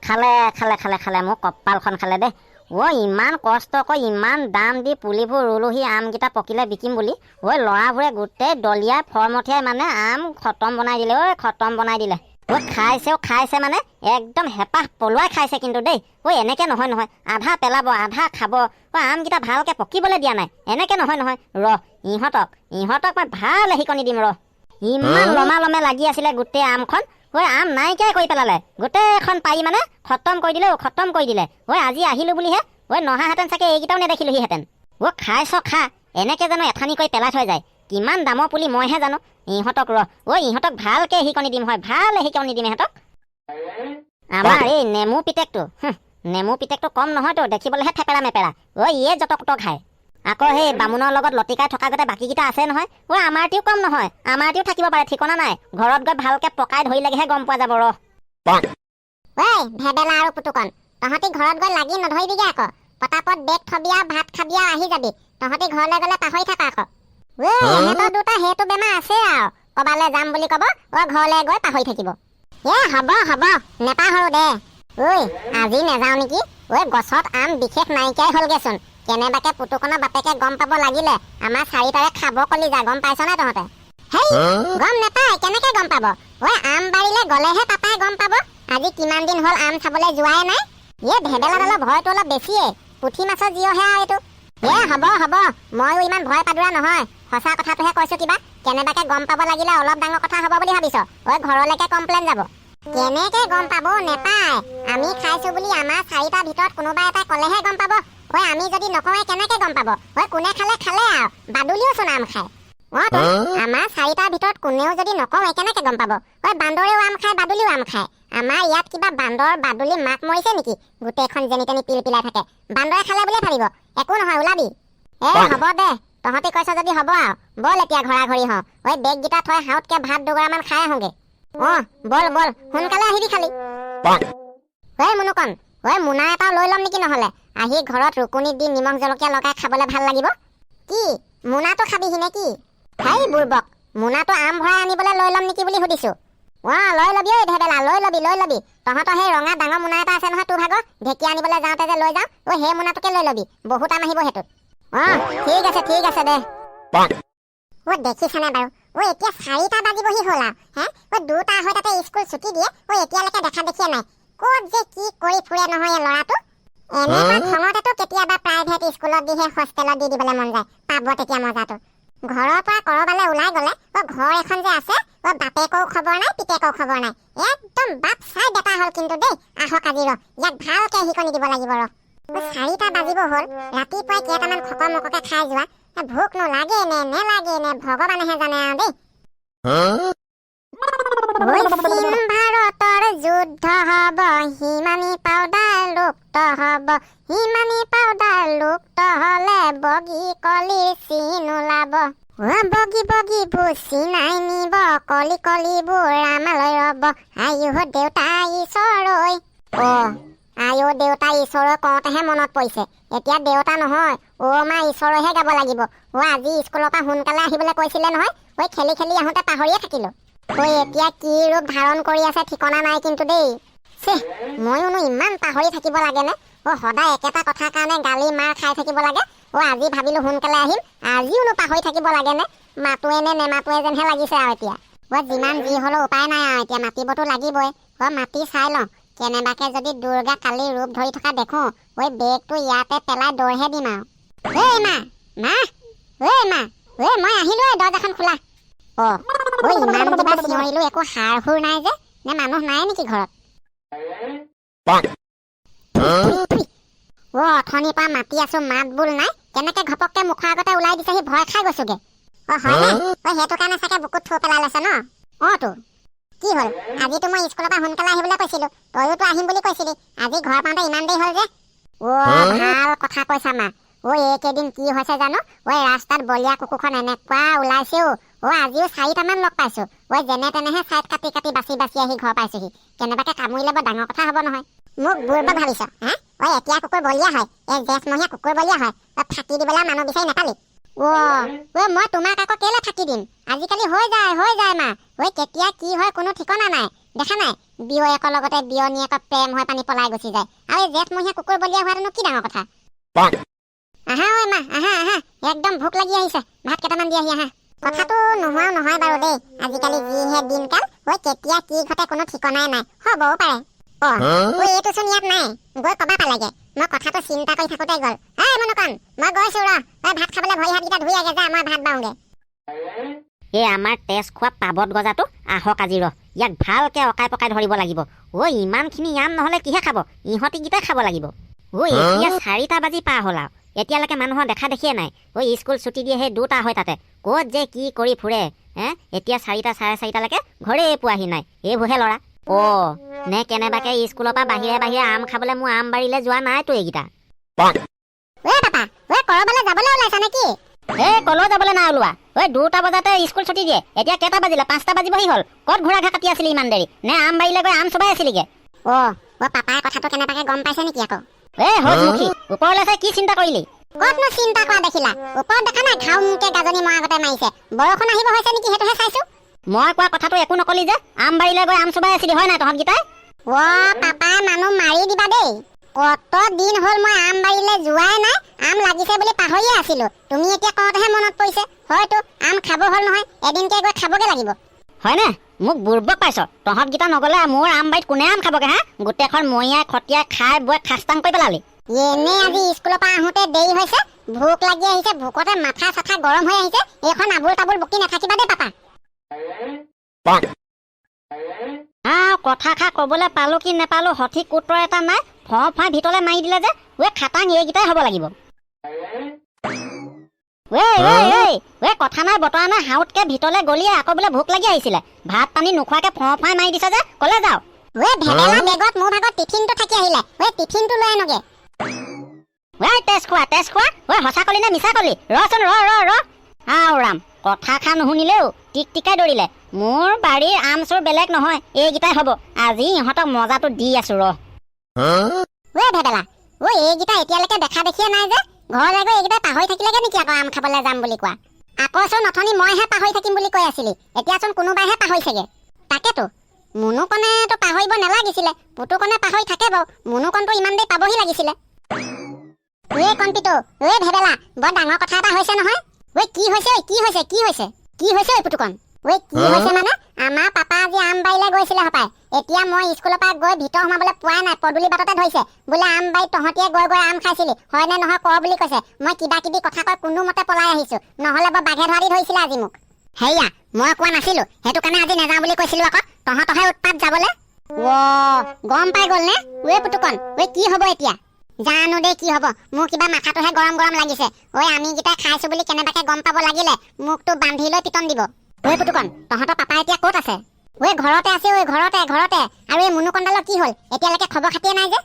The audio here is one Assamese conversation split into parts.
খালে খালে খালে খালে মোৰ কপালখন খালে দে। ইমান কষ্ট কৰি ইমান দাম দি পুলিবোৰ ৰুলোহি আমকেইটা পকিলে বিকিম বুলি। ল'ৰাবোৰে গোটেই দলিয়াই ফৰমঠিয়াই মানে আম খতম বনাই দিলে। খতম বনাই দিলে। খাইছেও খাইছে মানে একদম হেঁপাহ পলুৱাই খাইছে কিন্তু দেই। এনেকে নহয় নহয়, আধা পেলাব আধা খাব। আমকেইটা ভালকে পকিবলৈ দিয়া নাই। এনেকে নহয় নহয়, ইহঁতক মই ভাল শিকনি দিম ইমান লমা লমে লাগি আছিলে গোটেই আমখন। আম নাইকিয়াই কৰি পেলালে। গোটেইখন পাৰি মানে খতম কৰি দিলে। খতম কৰি দিলে। আজি আহিলো বুলিহে নহাহেঁতেন চাগে এইকেইটাও নেদেখিলোহিহেঁতেন। খাইছ খা, এনেকে জানো এঠানি কৰি পেলাই থৈ যায়। কিমান দামৰ পুলি মইহে জানো। ইহঁতক ইহঁতক ভালকে শিকনি দিম। ভাল শিকনি দিম ইহঁতক। আমাৰ এই নেমু পিতেকটো কম নহয়তো, দেখিবলৈহে থেপেৰা মেপেৰা। ইয়ে যত তত খায়। আকৌ সেই বামুণৰ লগত লটিকাই থকা গতে বাকীকেইটা আছে নহয়। আমাৰটিও কম নহয়, আমাৰটিও থাকিব পাৰে, ঠিকনা নাই। ঘৰত গৈ ভালকে পকাই ধৰিলেগেহে গম পোৱা যাব। ভেবেলা আৰু পুতুকন, তহঁতি ঘৰত গৈ লাগি নধৰিবিগে আকৌ। পটাপট বেগ থবি আৰু ভাত খাবি আৰু আহি যাবি। তহঁতি ঘৰলৈ গলে পাহৰি থাকা আকৌ। এহেঁতৰ দুটা সেইটো বেমাৰ আছে আৰু কবালৈ যাম বুলি কব, ঘৰলৈ গৈ পাহৰি থাকিব। হ'ব নেপাহৰো দে। আজি নেযাও নেকি। গছত আম বিশেষ নাইকিয়াই হলগেচোন। কেনেবাকে পুতুকনৰ বাপেকে গম পাব লাগিলে আমাৰ চাৰিটাৰে খাব কলিজা। গম পাইছ নে তহঁতে? গম নেপায়, কেনেকে গম পাব? আম বাৰীলে গলেহে পাপাই গম পাব। আজি কিমান দিন হল আম চাবলৈ যোৱাই নাই। ভেবেলাডালৰ ভয়টো অলপ বেছিয়ে। পুঠি মাছৰ জীয়হে আৰু এইটো। হ'ব ময়ো ইমান ভয় পাদুৰা নহয়। সঁচা কথাটোহে কৈছো। কিবা কেনেবাকে গম পাব লাগিলে অলপ ডাঙৰ কথা হব বুলি ভাবিছ? ঘৰলৈকে কমপ্লেইন যাব। কেনেকে গম পাব? নেপায়। আমি খাইছো বুলি আমাৰ চাৰিটাৰ ভিতৰত কোনোবা এটা কলেহে গম পাব। আমি যদি নকওঁৱে কেনেকে গম পাব? কোনে খালে খালে আৰু বাদুলিও চোন আম খায়। আমাৰ চাৰিটাৰ ভিতৰত কোনেও যদি নকওঁৱে কেনেকে গম পাব? বান্দৰেও আম খায়, বাদুলিও আম খায়। আমাৰ ইয়াত কিবা বান্দৰ বাদুলি মাক মৰিছে নেকি? গোটেইখন যেনি তেনি পিল পিলাই থাকে। বান্দৰে খালে বুলিয়ে ভাবিব। একো নহয়, ওলাবি। হ'ব দে, তহঁতি কৈছ যদি হ'ব আৰু। বল এতিয়া ঘৰা ঘৰি হওঁ। বেগকেইটা থৈ হাউতকে ভাত দুগৰামান খাই আহোগে। বল সোনকালে আহিবি খালি। মুনুকন, মোনা এটাও লৈ ল'ম নেকি নহলে? আহি ঘৰত ৰুকুনিত দি নিমখ জলকীয়া লগাই খাবলৈ ভাল লাগিব। কি মোনাটো খাবিহি নে কি? বুৰ্বক, মোনাটো আম ভৰাই আনিবলৈ লৈ ল'ম নেকি বুলি সুধিছো। লৈ ল'বি ভেবেলা, লৈ ল'বি। তহঁতৰ সেই ৰঙা ডাঙৰ মোনা এটা আছে নহয় তোৰ ভাগৰ, ঢেকীয়া আনিবলৈ যাওঁতে যে লৈ যাওঁ। সেই মোনাটোকে লৈ ল'বি, বহুত আম আহিব সেইটোত। ঠিক আছে দে। দেখিছানে বাৰু? এতিয়া 4টা বাজিবহি হ'ল আৰু। 2টা হৈ তাতে স্কুল ছুটি দিয়ে। এতিয়ালৈকে দেখা দেখিয়ে নাই। ক'ত যে কি কৰি ফুৰে নহয় এই ল'ৰাটো। এনেকুৱা খঙতেতো কেতিয়াবা প্ৰাইভেট স্কুলত দিহে হোষ্টেলত দি দিবলৈ মন যায়। পাব তেতিয়া মজাটো। ঘৰৰ পৰা কৰবালৈ ওলাই গলে ঘৰ এখন যে আছে, বাপেকৰো খবৰ নাই, পিতেকৰো খবৰ নাই। একদম বাপ চাই বেটা হ'ল কিন্তু দেই। আহক আজি ইয়াক ভালকে শিকনি দিব লাগিব। 4টা বাজিব হ'ল। ৰাতিপুৱাই কেইটামান খকমককে খাই যোৱা। ভোক নালাগে নে নেলাগে নে ভগৱানেহে জানে আৰু দেই। চীন ভাৰতৰ যুদ্ধ হব, হিমানী পাউডাৰ লুপ্ত হব। হিমানী পাউডাৰ লুপ্ত হলে বগী কলিৰ চীন ওলাব। বগী ভুচি নাই নিব, কলি কলিবোৰ আমালৈ ৰব। আয়ুহ দেউতা ঈশ্বৰৈ। আয়ো দেউতা ঈশ্বৰৈ কওঁতেহে মনত পৰিছে। এতিয়া দেউতা নহয়, মা ঈশ্বৰৈহে গাব লাগিব। আজি স্কুলৰ পৰা সোনকালে আহিবলৈ কৈছিলে নহয়। খেলি খেলি আহোঁতে পাহৰিয়ে থাকিলো। এতিয়া কি ৰূপ ধাৰণ কৰি আছে ঠিকনা নাই কিন্তু দেই। ময়োনো ইমান পাহৰি থাকিব লাগে নে? সদায় একেটা কথাৰ কাৰণে গালি মাৰ খাই থাকিব লাগে। আজি ভাবিলো সোনকালে আহিম, আজিওনো পাহৰি থাকিব লাগে নে? মাতোৱে নে নেমাতোৱে যেনহে লাগিছে আৰু এতিয়া। যিমান যি হলেও উপায় নাই আৰু এতিয়া মাতিবতো লাগিবই। মাতি চাই লওঁ। কেনেবাকে যদি দুৰ্গা কালি ৰূপ ধৰি থকা দেখো, বেগটো ইয়াতে পেলাই দৌৰহে দিম আৰু। মই আহিলো, দৰজাখন খোলা। ইমান কিবা চিঞৰিলো, একো সাৰ সুৰ নাই যে? নে মানুহ নাই নেকি ঘৰত? অথনিৰ পৰা মাতি আছো, মাত বোল নাই। কেনেকে ঘপককে মুখৰ আগতে ওলাই দিছেহি, ভয় খাই গৈছোগে। হয়নে? সেইটো কাৰণে চাগে বুকুত থৈ পেলাই লৈছে ন? তো কি হ'ল? আজিতো মই স্কুলৰ পৰা সোনকালে আহিবলৈ কৈছিলো, তইয়োতো আহিম বুলি কৈছিলি। আজি ঘৰ পাওঁতে ইমান দেৰি হ'ল যে? ভাল কথা কৈছা মা। এইকেইদিন কি হৈছে জানো? ৰাস্তাত বলীয়া কুকুৰখন এনেকুৱা ওলাইছেও। আজিও 4টামান লগ পাইছো। যেনে তেনেহে চাইড কাটি কাটি বাচি বাচি আহি ঘৰ পাইছোহি। কেনেবাকে কামুৰিলে বৰ ডাঙৰ কথা হব নহয়। মোক বুৰ্বক ভাবিছ? এতিয়া কুকুৰ বলীয়া হয়? জেঠমহীয়া কুকুৰ বলীয়া হয়? ফাঁকি দিবলৈ মানুহ বিচাৰি নাপালি? মই তোমাক আকৌ কেলে ফাঁকি দিম? আজিকালি হৈ যায় মা। কেতিয়া কি হয় কোনো ঠিকনা নাই। দেখা নাই বিয়য়েকৰ লগতে বিয়নীয়েকৰ প্ৰেম হৈ পানী পলাই গুচি যায় আৰু জেঠমহীয়া কুকুৰ বলিয়া হোৱাটো কি ডাঙৰ কথা আহা ঐ মা আহা আহা একদম ভোক লাগি আহিছে ভাত কেইটামান দি আহি আহা কথাটো নোহোৱাও নহয় বাৰু দেই আজিকালি যিহে দিনকাল ঐ কেতিয়া কি ঘটে কোনো ঠিকনাই নাই হ'বও পাৰে ঐ এইটোচোন ইয়াত নাই গৈ কবা পালেগে মই কথাটো চিন্তা কৰি থাকোঁতে গ'ল মনুকণ মই গৈছো ৰ তই ভাত খাবলৈ ভৰি হাতকেইটা ধুই আগে যা মই ভাত বাওঁগে এই আমাৰ তেজ খোৱা পাবত গজাটো আহক আজি ৰ ইয়াক ভালকে অকাই পকাই ধৰিব লাগিব ঐ ইমানখিনি ইয়াম নহ'লে কিহে খাব ইহঁতিকেইটাই খাব লাগিব ঐ এতিয়া 4টা বাজি পাৰ হ'ল আৰু এতিয়ালৈকে মানুহৰ দেখা দেখিয়ে নাই ঐ স্কুল ছুটি দিয়ে সেই 2টা হয় তাতে ক'ত যে কি কৰি ফুৰে এতিয়া 4টা 4:30লৈকে ঘৰে পোৱাহি নাই এইবোৰহে ল'ৰা নে কেনেবাকে স্কুলৰ পৰা বাহিৰে বাহিৰে আম খাবলৈ মোৰ আম বাৰীলৈ যোৱা নাইতো এইকেইটা কৰবালৈ যাবলৈ ওলাইছা নেকি কলৈ যাবলৈ নাই ওলোৱা 2টা বজাতে স্কুল ছুটি দিয়ে এতিয়া কেইটা বাজিলে 5টা বাজিবহি হ'ল ক'ত ঘোঁৰা ঘা কাটি আছিলি ইমান দেৰি নে আম বাৰীলৈ গৈ আম চবাই আছিলিগে পাপাই কথাটো কেনেবাকে গম পাইছে নেকি আকৌ হজমুখী ওপৰলৈ চাই কি চিন্তা কৰিলি ক'তনো চিন্তা কৰা দেখিলা ওপৰত দেখা নাই ঘাউমকে গাজনি মই আগতে মাৰিছে বৰষুণ আহিব হৈছে নেকি সেইটোহে চাইছো মই কোৱা কথাটো একো নকলি যে আম বাৰীলৈ গৈ আম চবাই আছিলি হয় নাই তহঁতকেইটাই পাপাই মানুহ মাৰি দিবা দেই কত দিন হ'ল মই আম বাৰীলৈ যোৱাই নাই আম লাগিছে বুলি পাহৰিয়ে আছিলো তুমি এতিয়া কওঁতেহে মনত পৰিছে হয়তো আম খাব হ'ল নহয় এদিনকে গৈ খাবগে লাগিব হয়নে মোক বুৰ্বক পাইছ তহঁতকেইটা নগলে মোৰ আম বাৰীত কোনে আম খাবগে গোটেইখন মৰিয়াই খটিয়াই খাই বৈ খাস্তাং কৰি পেলালি এনে আজি স্কুলৰ পৰা আহোঁতে দেৰি হৈছে ভোক লাগি আহিছে ভোকতে মাথা চাথা গৰম হৈ আহিছে এইখন আবুল তাবুল বকি নাথাকিবা দেই পাপা কথা খা কবলৈ পালো কি নেপালো সঠিক উত্তৰ এটা নাই ফাই ভিতৰলৈ মাৰি দিলে যে খাটাং এইকেইটাই হ'ব লাগিব কথা নাই বতৰা নাই হাউতকে ভিতৰলৈ গলিয়ে আকৌ বোলে ভোক লাগি আহিছিলে ভাত পানী নোখোৱাকে ফাই মাৰি দিছে যে কলে যাও বেগত মোৰ ভাগত টিফিনটো থাকি আহিলে টিফিনটো লৈ আনোগে তেজ খোৱা সঁচা কলি নে মিছা কলি ৰচোন ৰ ৰাম কথা খা নুশুনিলেও টিক টিকাই দৌৰিলে মোৰ বাৰীৰ আম চোৰ বেলেগ নহয় এইকেইটাই হ'ব আজি ইহঁতক মজাটো দি আছো ভেবেলা এইকেইটা এতিয়ালৈকে দেখা দেখিয়ে নাই যে ঘৰলৈ গৈ এইকেইটা পাহৰি থাকিলেগে নেকি আকৌ আম খাবলৈ যাম বুলি কোৱা আকৌ চোন অথনি মইহে পাহৰি থাকিম বুলি কৈ আছিলি এতিয়াচোন কোনোবাইহে পাহৰিছেগে তাকেতো মুনুকণেতো পাহৰিব নালাগিছিলে পুতুকণে পাহৰি থাকে বাৰু মুনুকণটো ইমান দেৰি পাবহি লাগিছিলে কণপিটো ভেবেলা বৰ ডাঙৰ কথা এটা হৈছে নহয় কি হৈছে পুতুকণ কি হৈছে মানে আমাৰ পাপা আজি আম বাৰীলৈ গৈছিলে হপায় এতিয়া মই স্কুলৰ পৰা গৈ ভিতৰ সোমাবলৈ পোৱাই নাই পদূলি বাটতে ধৰিছে বোলে আম বাৰীত তহঁতিয়ে গৈ আম খাইছিলি হয় নে নহয় ক বুলি কৈছে মই কিবা কিবি কথা কৈ কোনো মতে পলাই আহিছো নহ'লে বৰ বাঘে ধৰা দি ধৰিছিলে আজি মোক হেয়া মই কোৱা নাছিলো সেইটো কাৰণে আজি নাযাওঁ বুলি কৈছিলো আকৌ তহঁতহে উৎপাত যাবলৈ গম পাই গ'ল নে পুতুকণ কি হ'ব এতিয়া জানো দেই কি হ'ব মোৰ কিবা মাথাটোহে গৰম গৰম লাগিছে আমিকেইটাই খাইছো বুলি কেনেবাকে গম পাব লাগিলে মোকতো বান্ধি লৈ পিটন দিব পুতুকণ তহঁতৰ পাপা এতিয়া ক'ত আছে ঘৰতে আছে ঘৰতে আৰু এই মুনুকণ্ডালৰ কি হ'ল এতিয়ালৈকে খবৰ খাতিয়ে নাই যে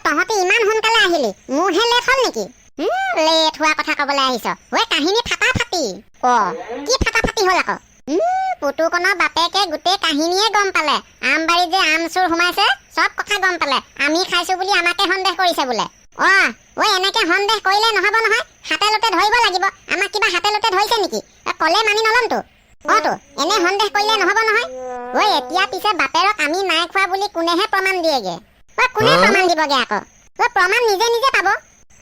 তহঁতি ইমান সোনকালে আহিলি মোৰহে লেট হ'ল নেকি লেট হোৱা কথা ক'বলৈ আহিছ কাহিনী ফাটাফাটি কি ফাটাফাটি হ'ল আকৌ পুতুকণৰ বাপেকে গোটেই কাহিনীয়ে গম পালে আম বাৰীত যে আম চোৰ সোমাইছে চব কথা গম পালে আমি খাইছো বুলি আমাকে সন্দেহ কৰিছে বোলে এনেকে সন্দেহ কৰিলে নহ'ব নহয় হাতে লোটে ধৰিব লাগিব আমাক কিবা হাতে লোটে ধৰিছে নেকি ক'লে মানি নলমতো এনে সন্দেহ কৰিলে নহ'ব নহয় এতিয়া পিছে বাপেৰক আমি নাই খোৱা বুলি কোনেহে প্ৰমাণ দিয়েগে কোনে প্ৰমাণ দিবগে আকৌ প্ৰমাণ নিজে নিজে পাব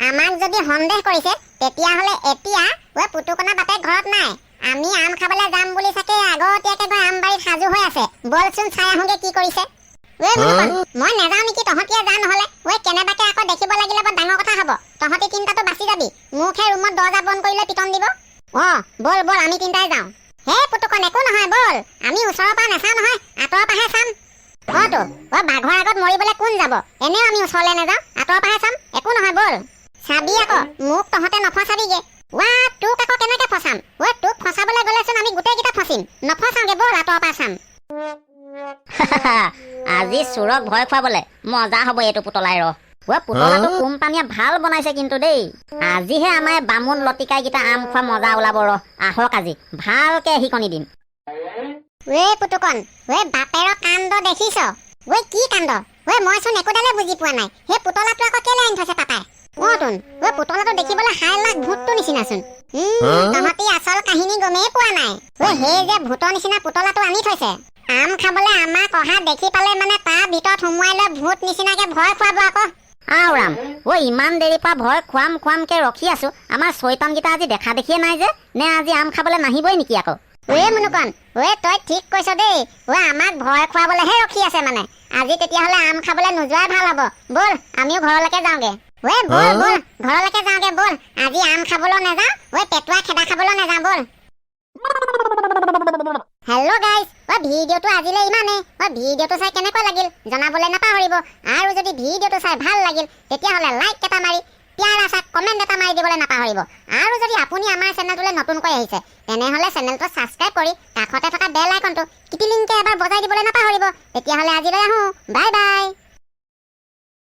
আমাক যদি সন্দেহ কৰিছে তেতিয়াহ'লে এতিয়া পুতুকণৰ বাপেক ঘৰত নাই আমি আম খাবলৈ যাম বুলি চাগে আগতীয়াকে গৈ আম বাৰীত সাজু হৈ আছে বলচোন চাই আহোঁগে কি কৰিছে মই নাযাওঁ নেকি তহঁতিয়ে যা নহ'লে কেনেবাকে আকৌ দেখিব লাগিলে বৰ ডাঙৰ কথা হ'ব তহঁতি তিনিটাতো বাচি যাবি মোকহে ৰুমত দৰ্জা বন্ধ কৰি লৈ পিটন দিব বল আমি তিনিটাই যাওঁ পুতুকণ একো নহয় বল আমি ওচৰৰ পৰা নাচাওঁ নহয় আঁতৰৰ পৰাহে চাম বাঘৰ আগত মৰিবলৈ কোন যাব এনেও আমি ওচৰলৈ নাযাওঁ আঁতৰৰ পৰাহে চাম একো নহয় বল চাবি আকৌ মোক তহঁতে নফচাবিগে তোক আকৌ কেনেকে ফচাম তোক ফচাবলৈ গ'লেচোন আমি গোটেইকেইটা ফচিম নফচাওঁগে বল আঁতৰৰ পৰা চাম আজি চোৰক ভয় খুৱাবলে মজা হ'ব এইটো পুতলাই পুতলাটো কোম্পানীয়ে ভাল বনাইছে কিন্তু দেই আজিহে আমাৰ বামুণ লতিকাইকেইটা আম খোৱা মজা ওলাব আহক আজি ভালকে শিকনি দিম পুতুকণ বাপেৰৰ কাণ্ড দেখিছ কি কাণ্ড মইচোন একোডালে বুজি পোৱা নাই সেই পুতলাটো আকৌ কেলে আনি থৈছে পাপাই পুতলাটো দেখিবলৈ হাই লাখ ভূতটো নিচিনাচোন তহঁতি আচল কাহিনী গমেই পোৱা নাই সেই যে ভূতৰ নিচিনা পুতলাটো আনি থৈছে আম খাবলৈ আমাক অহা দেখি পালে মানে তাৰ ভিতৰত সোমোৱাই লৈ ভূত নিচিনাকে ভয় খুৱাব আকৌ। আও ৰাম, ঐ ইমান দেৰিৰ পৰা ভয় খুৱামকে ৰখি আছো। আমাৰ চৈতানকেইটা আজি দেখা দেখিয়ে নাই যে, নে আজি আম খাবলৈ নাহিবই নেকি আকৌ? মুনুকণ, তই ঠিক কৈছ দেই। আমাক ভয় খুৱাবলৈহে ৰখি আছে মানে। আজি তেতিয়াহ'লে আম খাবলৈ নোযোৱাই ভাল হ'ব। ব'ল আমিও ঘৰলৈকে যাওঁগে। ব'ল ব'ল ঘৰলৈকে যাওঁগে ব'ল। আজি আম খাবলৈ নাযাওঁ, পেটুৱা খেদা খাবলৈ নাযাওঁ ব'ল। হেল্ল' গাইজ, ভিডিঅ'টো আজিলৈ ইমানেই। ভিডিঅ'টো চাই কেনেকুৱা লাগিল জনাবলৈ নাপাহৰিব। আৰু যদি ভিডিঅ'টো চাই ভাল লাগিল তেতিয়াহ'লে লাইক এটা মাৰি প্যাৰা চা কমেণ্ট এটা মাৰি দিবলৈ নাপাহৰিব। আৰু যদি আপুনি আমাৰ চেনেলটোলৈ নতুনকৈ আহিছে তেনেহ'লে চেনেলটো ছাবস্ক্ৰাইব কৰি কাষতে থকা বেল আইকনটো কিটিলিংকে এবাৰ বজাই দিবলৈ নাপাহৰিব। তেতিয়াহ'লে আজিলৈ আহোঁ, বাই বাই।